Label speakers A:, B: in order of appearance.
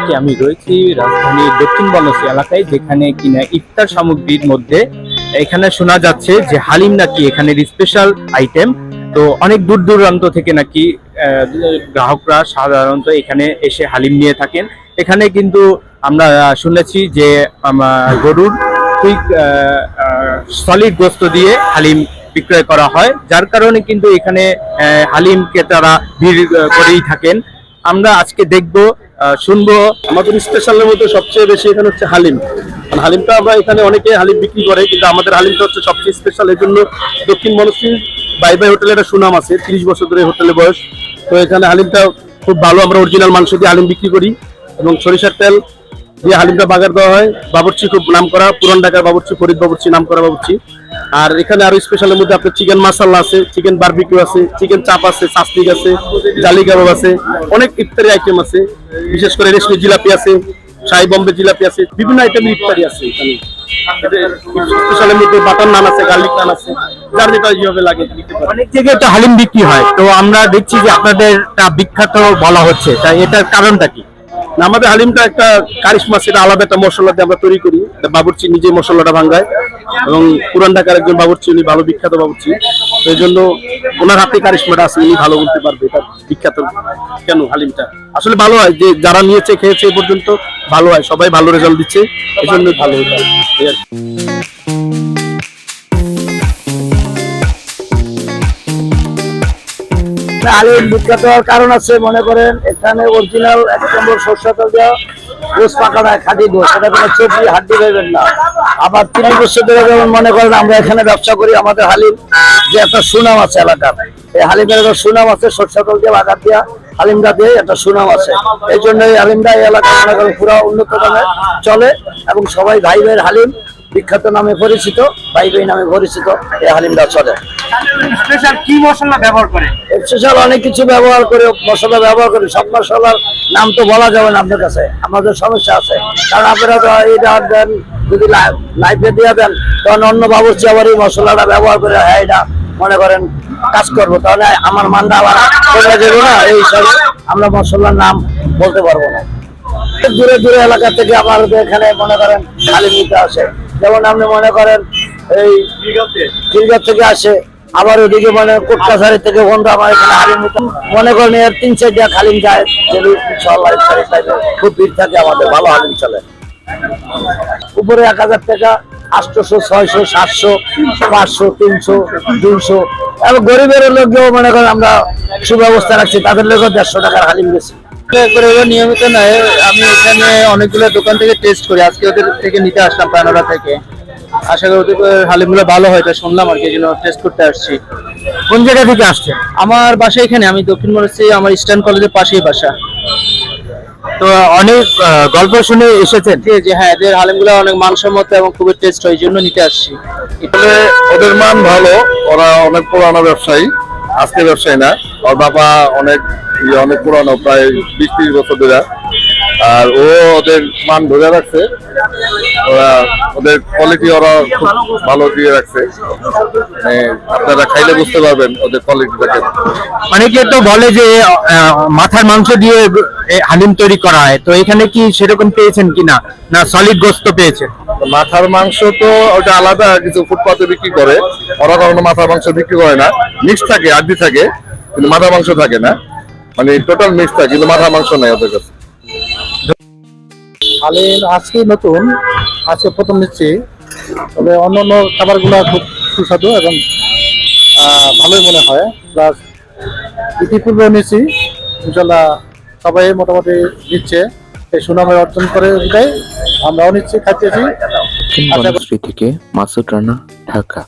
A: আজকে আমি রয়েছি রাজধানীর দক্ষিণ বনশ্রী এলাকায়, যেখানে কিনা ইফতার সামগ্রীর মধ্যে এখানে শোনা যাচ্ছে যে হালিম নাকি এখানের স্পেশাল আইটেম। তো অনেক দূর দূরান্ত থেকে নাকি গ্রাহকরা সাধারণত এখানে এসে হালিম নিয়ে থাকেন। এখানে কিন্তু আমরা শুনেছি যে গরুর কুইক সলিড গোস্ত দিয়ে হালিম বিক্রয় করা হয়, যার কারণে কিন্তু এখানে হালিম ক্রেতারা ভিড় করেই থাকেন। আমরা আজকে দেখবো শুনবো।
B: আমাদের স্পেশালের মধ্যে সবচেয়ে বেশি এখানে হচ্ছে হালিম। হালিমটা আমরা এখানে অনেকে হালিম বিক্রি করে, কিন্তু আমাদের হালিমটা হচ্ছে সবচেয়ে স্পেশাল। এই জন্য দক্ষিণ বনশ্রী বাই বাই হোটেলের একটা সুনাম আছে, 30 বছর ধরে হোটেলে বয়স। তো এখানে হালিমটা খুব ভালো, আমরা অরিজিনাল মাংস দিয়ে হালিম বিক্রি করি এবং সরিষার তেল দিয়ে হালিমটা বাগার দেওয়া হয়। বাবুর্চি খুব নাম করা, পুরান ঢাকার বাবুর্চি, ফরিদ বাবুর্চি নাম করা বাবুর্চি। আর এখানে আরো স্পেশালের মধ্যে আপনার চিকেন মাসাল্লা আছে, চিকেন বারবিকিউ আছে, চিকেন চাপ আছে, চাসলিক আছে, জালি কাবাব আছে, অনেক ইফতারি আইটেম আছে। বিশেষ করে রেশমি জিলাপি আছে, শাহী বম্বে জিলাপি আছে, বিভিন্ন আইটেমের ইফতারি আছে এখানে। স্পেশালের মধ্যে বাটার নান আছে, গার্লিক নান আছে, যার যেটা যেভাবে লাগে।
A: অনেক জায়গায় তো হালিম বিক্রি হয়, তো আমরা দেখছি যে আপনাদেরটা বিখ্যাত বলা হচ্ছে, তাই এটার কারণটা কি?
B: আমাদের হালিমটা একটা কারিশমা, সেটা আলাদা একটা মশলা দিয়ে আমরা তৈরি করি। বাবুর্চি নিজে মশলাটা ভাঙায় এবং পুরান ঢাকার একজন বাবুর্চি, উনি ভালো বিখ্যাত বাবুর্চি। তো এই জন্য ওনার হাতে কারিশমাটা আছে, উনি ভালো বলতে পারবে এটা বিখ্যাত কেন। হালিমটা আসলে ভালো হয়, যে যারা নিয়েছে খেয়েছে এ পর্যন্ত ভালো হয়, সবাই ভালো রেজাল্ট দিচ্ছে, এই জন্য ভালো হয়।
C: হালিম বিখ্যাত হওয়ার কারণ আছে, মনে করেন এখানে অরিজিনাল 1 নম্বর সরষা তেল দেওয়া গোস পাকা না, খাঁটি গোস, এটা কোনো চর্বি হাড্ডি পাইবেন না। আবার 30 বছর ধরে যেমন মনে করেন আমরা এখানে ব্যবসা করি, আমাদের হালিম যে একটা সুনাম আছে এলাকার, এই হালিমের একটা সুনাম আছে, সরষা তেল দিয়ে বাগার দিয়া হালিমটা দিয়ে একটা সুনাম আছে। এই জন্য এই হালিমটা এই এলাকায় মনে করেন পুরো উন্নত দামে চলে এবং সবাই ভাই ভাইয়ের হালিম বিখ্যাত নামে পরিচিত, ভাই ভাই নামে পরিচিত এই হালিমটা চলে।
A: স্পেশাল কি মশলা ব্যবহার করে?
C: স্পেশাল অনেক কিছু ব্যবহার করে, মশলা ব্যবহার করে। সব মশলার নাম তো বলা যাবে না আপনার কাছে, আমাদের সমস্যা আছে। কারণ আপনারা তো এইটা দেন, যদি লাইভে দিয়ে দেন তখন অন্য বাবুর্চি আবার এই মশলাটা ব্যবহার করে, হ্যাঁ এটা মনে করেন কাজ করবো, তাহলে আমার মানটা আবার কমে যাবে না। এই হিসাবে আমরা মশলার নাম বলতে পারবো না। দূরে দূরে এলাকা থেকে আমাদের এখানে মনে করেন হালিম নিতে আসে, যেমন আপনি মনে করেন এই খিলগাঁও থেকে আসে, আবার ওদিকে মানে কোটকাছাড়ি থেকে বন্ধু আমার এখানে হালিম নিতে মনে করেন এর 3-4 হালিম যায়। খুব ভিড় থাকে, আমাদের ভালো হালিম চলে। উপরে 1000 টাকা, 800, 600, 700, 500, 300, 200। এবং গরিবের লোককেও মনে করেন আমরা সুব্যবস্থা রাখছি, তাদের লোকেও 150 টাকার হালিম বেশি
D: নিয়মিত নয়। আমি এখানে অনেকগুলো দোকান থেকে টেস্ট করি, আজকে ওদের থেকে নিতে আসলাম প্রাণরা থেকে। আশা করি ওদের হালিমগুলো ভালো হয়, এটা শুনলাম আর কি, এই জন্য টেস্ট করতে আসছি।
A: কোন জায়গা থেকে আসছে?
D: আমার বাসা এখানে, আমি দক্ষিণ বনশ্রী, আমার ইস্টার্ন কলেজের পাশেই বাসা।
A: তো অনেক গল্প শুনে এসেছেন
D: যে হ্যাঁ, এদের হালিমগুলো অনেক মানসম্মত এবং খুবই টেস্ট হয়, এই জন্য নিতে আসছি।
E: ওদের মান ভালো, ওরা অনেক পুরানো ব্যবসায়ী, আজকে ব্যবসায়ী না। ওর বাবা অনেক পুরানো, প্রায় 20-30 বছর ধরে। আর ও ওদের মান ধরে রাখছে, ওরা ওদের কোয়ালিটি ওরা খুব ভালো দিয়ে রাখছে। আপনারা খাইলে বুঝতে পারবেন ওদের কোয়ালিটিটাকে।
A: অনেকে তো বলে যে মাথার মাংস দিয়ে হালিম তৈরি করা হয়, তো এখানে কি সেরকম পেয়েছেন কিনা, না সলিড গোস্ত পেয়েছেন?
E: মাথার মাংস তো ওটা আলাদা, কিছু ফুটপাতে বিক্রি করে, ওরা কখনো মাথার মাংস বিক্রি করে না। মিক্স থাকে, আড্ডি থাকে, কিন্তু মাথার মাংস থাকে না, মানে টোটাল মিক্স থাকে, কিন্তু মাথার মাংস নেই ওদের কাছে।
F: হালিম আজকে নতুন, আজকে প্রথম নিচ্ছি, তবে অন্যান্য খাবারগুলো খুব সুস্বাদু এবং ভালোই মনে হয়। প্লাস ইতিপূর্বে নিচ্ছি, ইনশাল্লাহ সবাই মোটামুটি নিচ্ছে, এই সুনামের অর্জন করে আমরাও নিচ্ছি, খাচ্ছি।
G: থেকে মাসুদ রানা, ঢাকা।